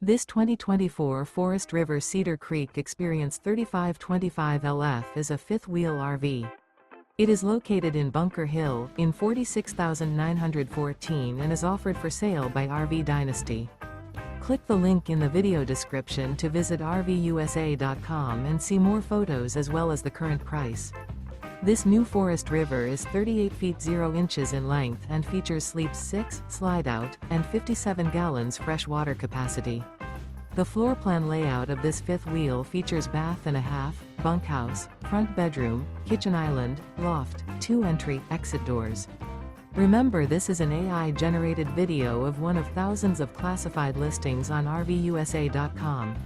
This 2024 Forest River Cedar Creek Experience 3525 LF is a fifth-wheel RV. It is located in Bunker Hill, in 46,914 and is offered for sale by RV Dynasty. Click the link in the video description to visit RVUSA.com and see more photos as well as the current price. This new Forest River is 38 feet 0 inches in length and features sleeps 6, slide-out, and 57 gallons fresh water capacity. The floor plan layout of this fifth wheel features bath and a half, bunkhouse, front bedroom, kitchen island, loft, 2 entry/exit doors. Remember, this is an AI-generated video of one of thousands of classified listings on RVUSA.com.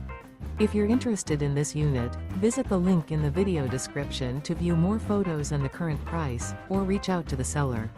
If you're interested in this unit, visit the link in the video description to view more photos and the current price, or reach out to the seller.